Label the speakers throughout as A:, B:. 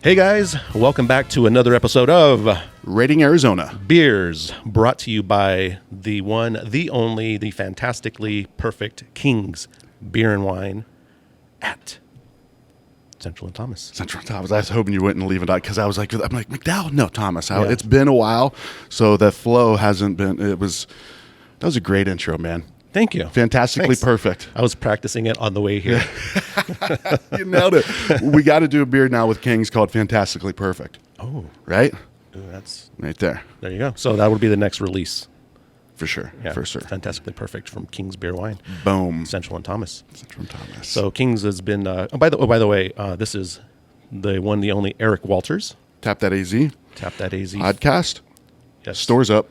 A: Hey guys, welcome back to another episode of
B: Rating Arizona
A: Beers, brought to you by the one, the only, the fantastically perfect King's Beer and Wine at Central and Thomas.
B: Central and Thomas. I was hoping you wouldn't leave it out because I'm like McDowell. No, Thomas. It's been a while, so the flow hasn't been. That was a great intro, man.
A: Thank you.
B: Fantastically perfect.
A: I was practicing it on the way here.
B: You nailed it. We got to do a beer now with Kings called Fantastically Perfect.
A: Oh,
B: right.
A: Ooh, that's
B: right there.
A: There you go. So that would be the next release.
B: For sure.
A: Yeah,
B: for sure.
A: Fantastically Perfect from King's Beer Wine.
B: Boom.
A: Central and Thomas.
B: Central and Thomas.
A: So King's has been. By the way, this is the one, the only Eric Walters.
B: Tap That AZ.
A: Tap That AZ
B: Podcast.
A: Yes.
B: Stores up.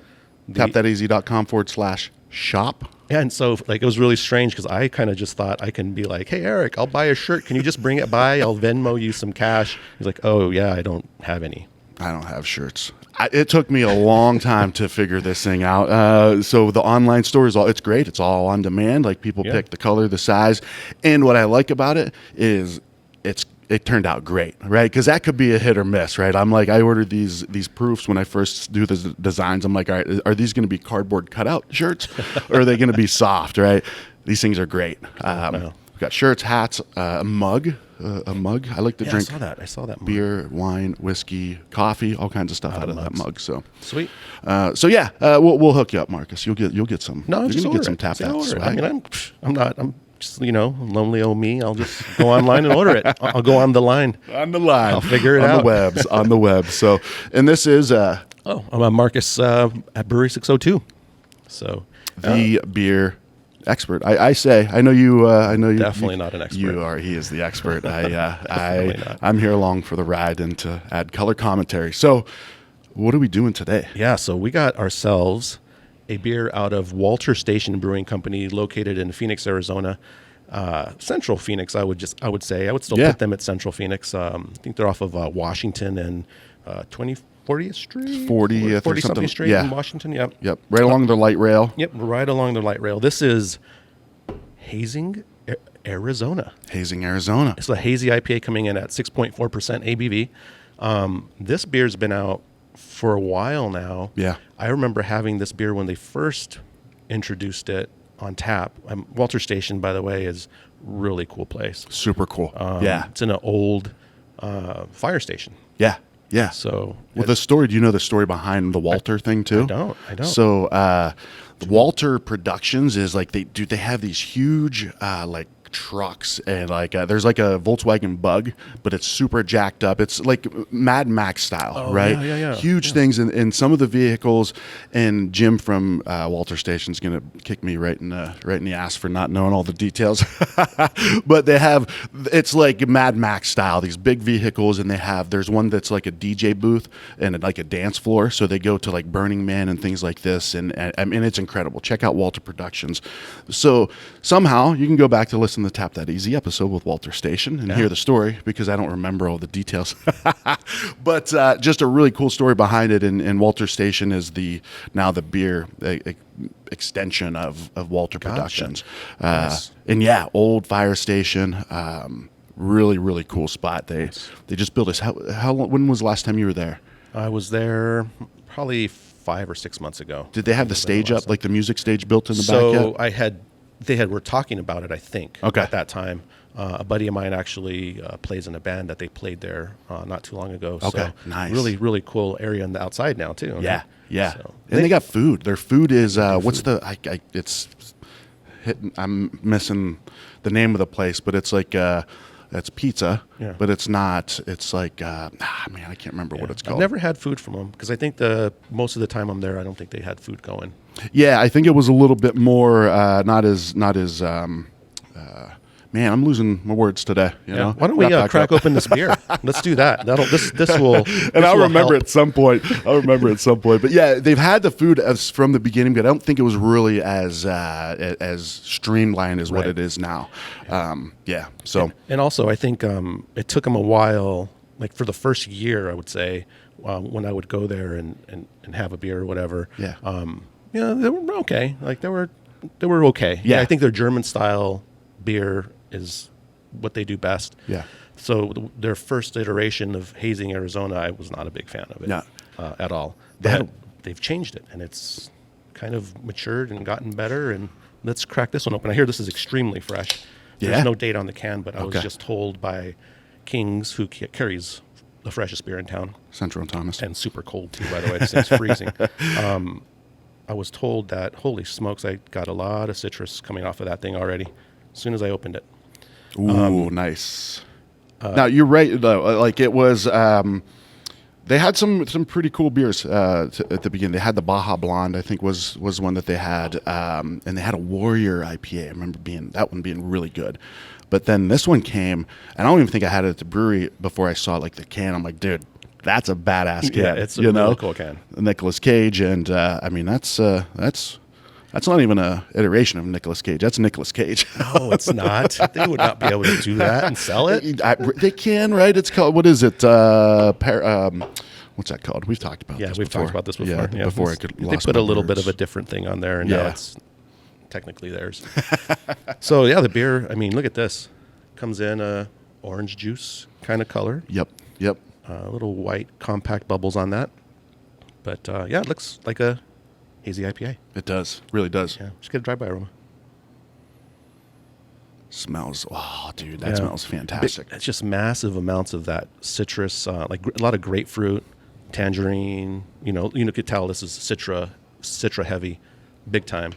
B: tapthataz.com/shop.
A: Yeah, and so it was really strange because I kind of just thought I can be like, hey, Eric, I'll buy a shirt. Can you just bring it by? I'll Venmo you some cash. He's like, oh, yeah, I don't have any.
B: I don't have shirts. It took me a long time to figure this thing out. So the online store it's great. It's all on demand. Like people pick the color, the size. And what I like about it is it turned out great, right? Because that could be a hit or miss, right? I'm like, I ordered these proofs when I first do the designs. I'm like, all right, are these going to be cardboard cutout shirts or are they going to be soft, right? These things are great. We've got shirts, hats, a mug. I like to drink.
A: I saw that mug.
B: Beer, wine, whiskey, coffee, all kinds of stuff out of that mug. So
A: sweet.
B: We'll hook you up, Marcus. You'll get some.
A: No,
B: you're
A: just
B: gonna
A: order
B: get some
A: it.
B: Tap That swag.
A: I mean, I'm just lonely old me. I'll just go online and order it. I'll go on the line.
B: On the line.
A: I'll figure it
B: out. On the web. So, and this is
A: I'm Marcus at Brewery 602. So
B: the beer expert. I know you.
A: Definitely not an expert.
B: You are. He is the expert. I'm here along for the ride and to add color commentary. So, what are we doing today?
A: Yeah. So we got ourselves a beer out of Walter Station Brewing Company, located in Phoenix, Arizona, Central Phoenix. I would say I would still put them at Central Phoenix. I think they're off of Washington and 40th Street, 40 something Street in Washington. Yep.
B: Right along the light rail.
A: Yep, right along the light rail. This is Hazing Arizona.
B: Hazing Arizona.
A: It's a hazy IPA coming in at 6.4% ABV. This beer's been out for a while now.
B: Yeah.
A: I remember having this beer when they first introduced it on tap. Walter Station, by the way, is a really cool place.
B: Super cool.
A: It's in an old fire station.
B: Yeah.
A: So,
B: the story. Do you know the story behind the Walter thing too?
A: I don't.
B: So, Walter Productions is like they have these huge trucks and there's like a Volkswagen Bug, but it's super jacked up. It's like Mad Max style, right?
A: Yeah.
B: Huge things in some of the vehicles. And Jim from Walter Station's gonna kick me right in the ass for not knowing all the details. But it's like Mad Max style, these big vehicles, and there's one that's like a DJ booth and like a dance floor. So they go to like Burning Man and things like this, and I mean it's incredible. Check out Walter Productions. So somehow you can go back to listen to the Tap That Easy episode with Walter Station and hear the story, because I don't remember all the details. But just a really cool story behind it. And Walter Station is now the beer extension of Walter Productions.
A: Nice.
B: And old fire station. Really, really cool spot. They just built this. When was the last time you were there?
A: I was there probably 5 or 6 months ago.
B: Did they have the stage up, like the music stage built in the back yet?
A: They were talking about it, I think,
B: at
A: that time. A buddy of mine actually plays in a band that they played there not too long ago.
B: Okay,
A: so
B: nice.
A: Really, really cool area on the outside now, too.
B: Yeah.
A: So
B: and they got food. Their food is, it's hitting, I'm missing the name of the place, but it's like, it's pizza, but it's not, it's like, I can't remember what it's called.
A: I've never had food from them, because I think most of the time I'm there, I don't think they had food going.
B: Yeah, I think it was a little bit more, not as man, I'm losing my words today. You know?
A: Why don't we crack open this beer? Let's do that. This will.
B: And I'll remember
A: help.
B: at some point. But yeah, they've had the food from the beginning, but I don't think it was really as streamlined as what it is now. So
A: and also I think it took them a while. Like for the first year, I would say when I would go there and have a beer or whatever.
B: Yeah.
A: They were okay. Like they were okay.
B: Yeah.
A: I think their German style beer is what they do best.
B: Yeah.
A: So their first iteration of Hazing Arizona, I was not a big fan of it at all. But they've changed it, and it's kind of matured and gotten better. And let's crack this one open. I hear this is extremely fresh. There's no date on the can, but I was just told by King's, who carries the freshest beer in town.
B: Central Thomas.
A: And super cold, too, by the way. This thing's freezing. I was told that, holy smokes, I got a lot of citrus coming off of that thing already as soon as I opened it.
B: Ooh, nice. Now, you're right, though. Like, it was... they had some pretty cool beers at the beginning. They had the Baja Blonde, I think, was one that they had. And they had a Warrior IPA. I remember that one being really good. But then this one came, and I don't even think I had it at the brewery before I saw like the can. I'm like, dude, that's a badass can.
A: Yeah, it's a really cool can.
B: Nicolas Cage, and I mean, that's not even a iteration of Nicolas Cage. That's Nicolas Cage.
A: No, it's not. They would not be able to do that and sell it.
B: They can, right? It's called, what is it? What's that called? We've talked about this before.
A: We've talked about this before.
B: Yeah, before I could
A: They put a little bit of a different thing on there, and now it's technically theirs. So, yeah, the beer, I mean, look at this. Comes in orange juice kind of color.
B: Yep.
A: Little white compact bubbles on that. But, yeah, it looks like a hazy IPA.
B: It does. Really does.
A: Yeah, just get a drive-by aroma.
B: Smells, oh, dude, that smells fantastic.
A: It's just massive amounts of that citrus, like a lot of grapefruit, tangerine. You could tell this is citra heavy, big time.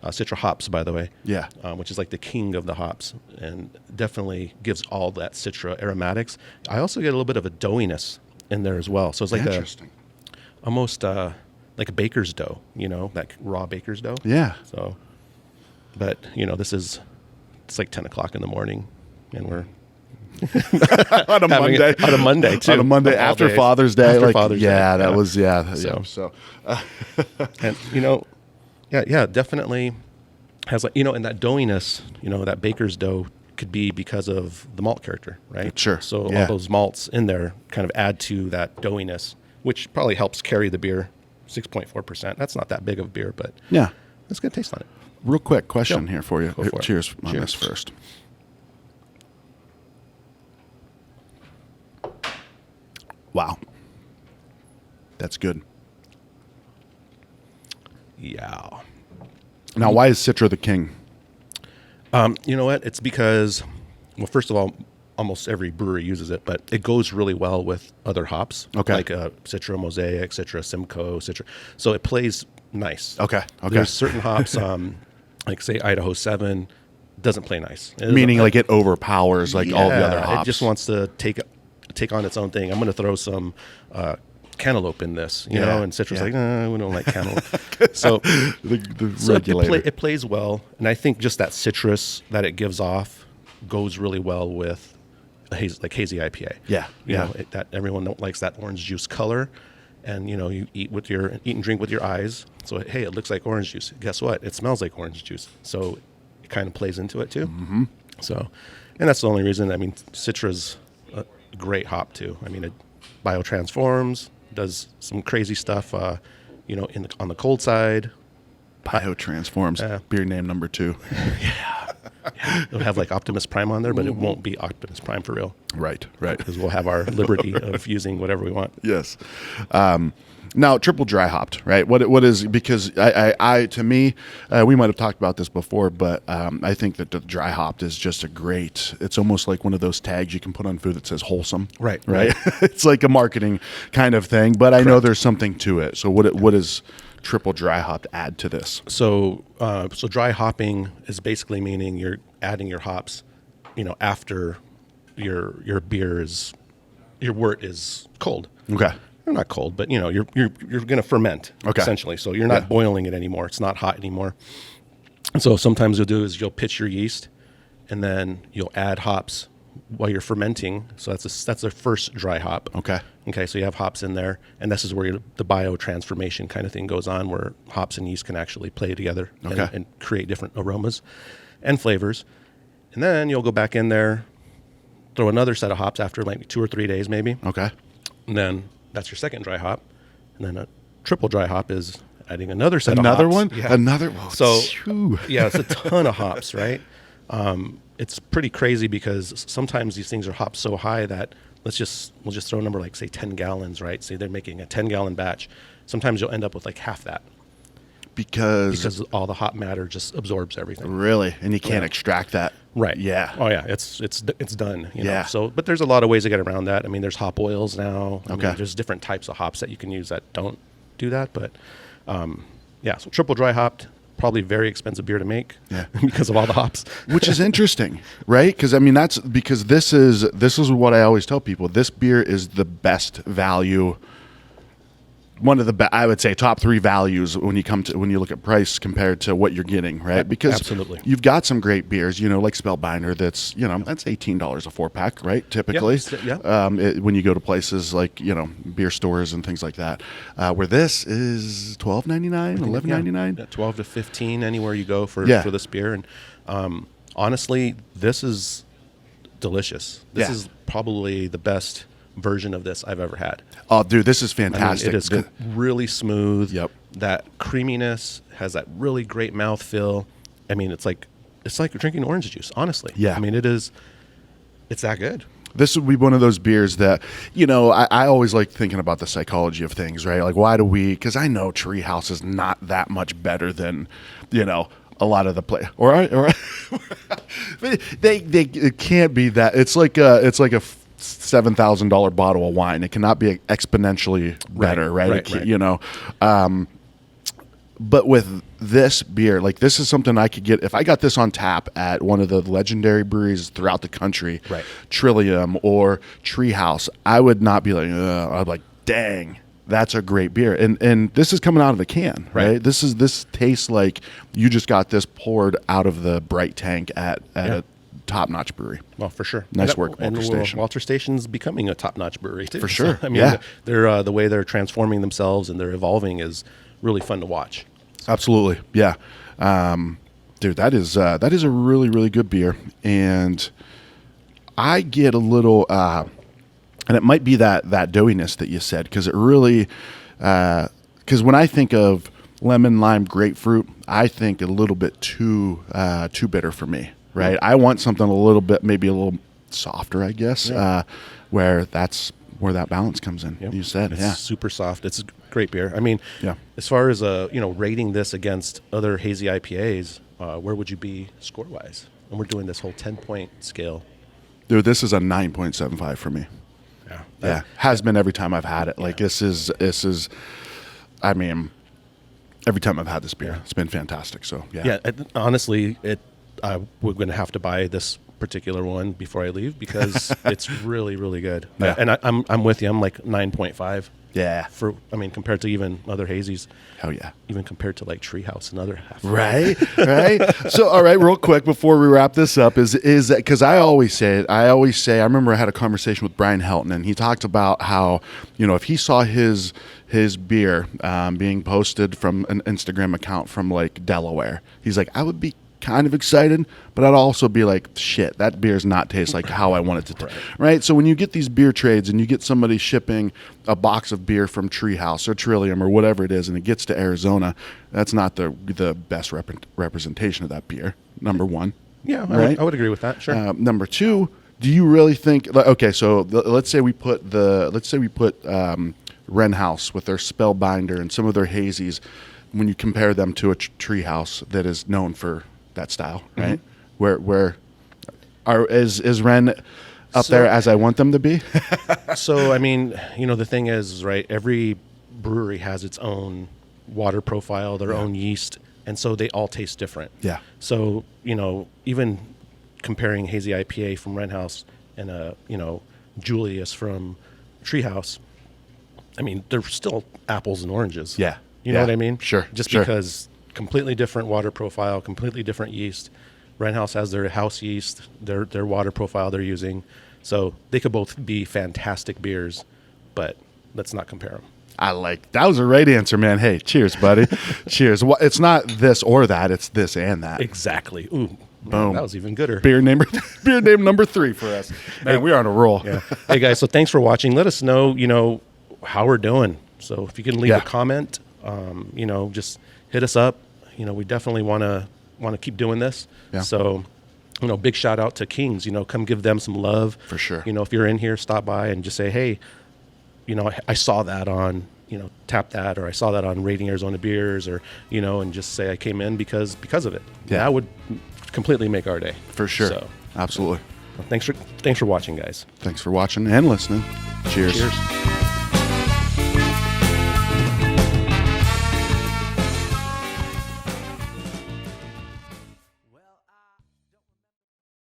A: Citra hops, by the way.
B: Yeah.
A: Which is like the king of the hops, and definitely gives all that citra aromatics. I also get a little bit of a doughiness in there as well. So it's like almost like a baker's dough, that raw baker's dough.
B: Yeah.
A: So, but it's like 10 o'clock in the morning, and we're
B: on a Monday.
A: On a Monday, too.
B: On a Monday after Father's Day. That was.
A: And, definitely has and that doughiness, that baker's dough could be because of the malt character, right?
B: Sure.
A: So all those malts in there kind of add to that doughiness, which probably helps carry the beer. 6.4%. That's not that big of a beer, but it's good taste on it.
B: Real quick question here for you.
A: Cheers
B: on this first. Wow. That's good.
A: Yeah.
B: Now, why is Citra the king?
A: You know what? It's because, well, first of all, almost every brewery uses it, but it goes really well with other hops.
B: Okay.
A: Like Citra Mosaic, Citra Simcoe, Citra. So it plays nice.
B: Okay.
A: There's certain hops, like say Idaho 7, doesn't play nice.
B: Meaning like it overpowers like all the other hops.
A: It just wants to take on its own thing. I'm going to throw some cantaloupe in this, know, and Citra's like, we don't like cantaloupe. So, it plays well. And I think just that citrus that it gives off goes really well with hazy IPA.
B: Yeah.
A: That everyone likes that orange juice color. And, you eat and drink with your eyes. So, hey, it looks like orange juice. Guess what? It smells like orange juice. So it kind of plays into it too.
B: Mm-hmm.
A: So, and that's the only reason. I mean, Citra's a great hop too. I mean, it biotransforms, does some crazy stuff, on the cold side.
B: Biotransforms, beer name number 2.
A: It'll have like Optimus Prime on there, but it won't be Optimus Prime for real.
B: Right.
A: Because we'll have our liberty of using whatever we want.
B: Yes. Now, triple dry hopped, right? What is, because I to me, we might have talked about this before, but I think that the dry hopped is just it's almost like one of those tags you can put on food that says wholesome.
A: Right.
B: It's like a marketing kind of thing, but I know there's something to it. So what is triple dry hopped add to this?
A: So dry hopping is basically meaning you're adding your hops, after your wort is cold.
B: Okay.
A: They're not cold, but you're going to ferment essentially. So you're not boiling it anymore. It's not hot anymore. And so sometimes you'll pitch your yeast, and then you'll add hops while you're fermenting. So that's the first dry hop. Okay. So you have hops in there, and this is where the biotransformation kind of thing goes on, where hops and yeast can actually play together and create different aromas and flavors. And then you'll go back in there, throw another set of hops after like 2 or 3 days maybe.
B: Okay.
A: And then that's your second dry hop. And then a triple dry hop is adding another set of hops.
B: Another one?
A: Yeah.
B: Another one.
A: So, it's a ton of hops, right? It's pretty crazy because sometimes these things are hopped so high that we'll just throw a number like, say, 10 gallons, right? Say they're making a 10-gallon batch. Sometimes you'll end up with like half that. Because all the hop matter just absorbs everything.
B: Really? And you can't extract that.
A: Right.
B: Yeah.
A: Oh yeah. It's done. You know?
B: Yeah.
A: So, but there's a lot of ways to get around that. I mean, there's hop oils now. I
B: Okay.
A: mean, there's different types of hops that you can use that don't do that. But, yeah. So triple dry hopped, probably very expensive beer to make.
B: Yeah.
A: Because of all the hops.
B: Which is interesting, right? Because I mean, that's because this is what I always tell people. This beer is the best value. One of the I would say top 3 values when you look at price compared to what you're getting, right? Because
A: absolutely.
B: You've got some great beers, you know, like Spellbinder. That's that's $18 a 4-pack, right? Typically,
A: yeah.
B: When you go to places like beer stores and things like that, where this is $12.99, $11.99,
A: yeah, 12 to 15 anywhere you go for this beer. And honestly, this is delicious. This is probably the best version of this I've ever had.
B: Oh, dude, this is fantastic.
A: I mean, it is really smooth.
B: Yep.
A: That creaminess has that really great mouthfeel. I mean, it's like drinking orange juice, honestly.
B: Yeah.
A: I mean, it's that good.
B: This would be one of those beers that, I always like thinking about the psychology of things, right? Like, why do because I know Treehouse is not that much better than, a lot of the play, or it can't be that. It's like a $7,000 bottle of wine. It cannot be exponentially better, right? But with this beer, like this is something I could get if I got this on tap at one of the legendary breweries throughout the country,
A: right.
B: Trillium or Treehouse. I would not be like, I'd be like, dang, that's a great beer. And this is coming out of a can, right? This tastes like you just got this poured out of the bright tank at a top-notch brewery.
A: Well, for sure.
B: Nice work, Walter Station.
A: Walter Station's becoming a top-notch brewery too.
B: For sure.
A: So, I mean, they're the way they're transforming themselves and they're evolving is really fun to watch.
B: Absolutely, yeah, dude. That is a really, really good beer, and I get a little, and it might be that doughiness that you said, because it really, because when I think of lemon, lime, grapefruit, I think a little bit too bitter for me. Right, I want something a little bit, maybe a little softer, I guess, where that balance comes in.
A: Yep.
B: You said,
A: it's super soft. It's a great beer. I mean, as far as rating this against other hazy IPAs, where would you be score wise? And we're doing this whole 10-point scale.
B: Dude, this is a 9.75 for me. Yeah, has been every time I've had it. Like this is, I mean, every time I've had this beer, it's been fantastic. So
A: honestly, we're going to have to buy this particular one before I leave because it's really, really good.
B: Yeah.
A: And I'm with you. I'm like 9.5.
B: Yeah.
A: Compared to even other hazies.
B: Hell yeah.
A: Even compared to like Treehouse and other half.
B: Right. So, all right, real quick before we wrap this up is that because I always say, I remember I had a conversation with Brian Helton and he talked about how, if he saw his beer being posted from an Instagram account from like Delaware, he's like, I would be kind of excited, but I'd also be like, shit, that beer's not taste like how I want it to taste. Right? So when you get these beer trades and you get somebody shipping a box of beer from Treehouse or Trillium or whatever it is and it gets to Arizona, that's not the best representation of that beer, number one.
A: Yeah,
B: right?
A: I would agree with that, sure.
B: Number two, do you really think, okay, so let's say we put Wren House with their Spellbinder and some of their hazies, when you compare them to a Treehouse that is known for that style, right? Mm-hmm. Is Wren up there as I want them to be?
A: So, I mean, the thing is, right, every brewery has its own water profile, their own yeast, and so they all taste different.
B: Yeah.
A: So, even comparing hazy IPA from Wren House and Julius from Treehouse, I mean, they're still apples and oranges.
B: Yeah.
A: You know what I mean?
B: Sure.
A: Because completely different water profile, completely different yeast. Wren House has their house yeast, their water profile they're using. So they could both be fantastic beers, but let's not compare them.
B: That was a right answer, man. Hey, cheers, buddy. Cheers. It's not this or that, it's this and that.
A: Exactly. Ooh.
B: Boom.
A: Man, that was even gooder.
B: Beer name number 3 for us. Man, we're on a roll.
A: Yeah. Hey guys, so thanks for watching. Let us know, how we're doing. So if you can leave a comment, just hit us up. We definitely want to keep doing this.
B: Yeah.
A: So big shout out to Kings. Come give them some love.
B: For sure.
A: If you're in here, stop by and just say, hey, I saw that on, Tap That, or I saw that on Rating Arizona Beers, or, and just say I came in because of it.
B: Yeah.
A: That would completely make our day.
B: For sure.
A: So,
B: Absolutely.
A: well, thanks for watching, guys.
B: Thanks for watching and listening. Cheers.
A: Cheers.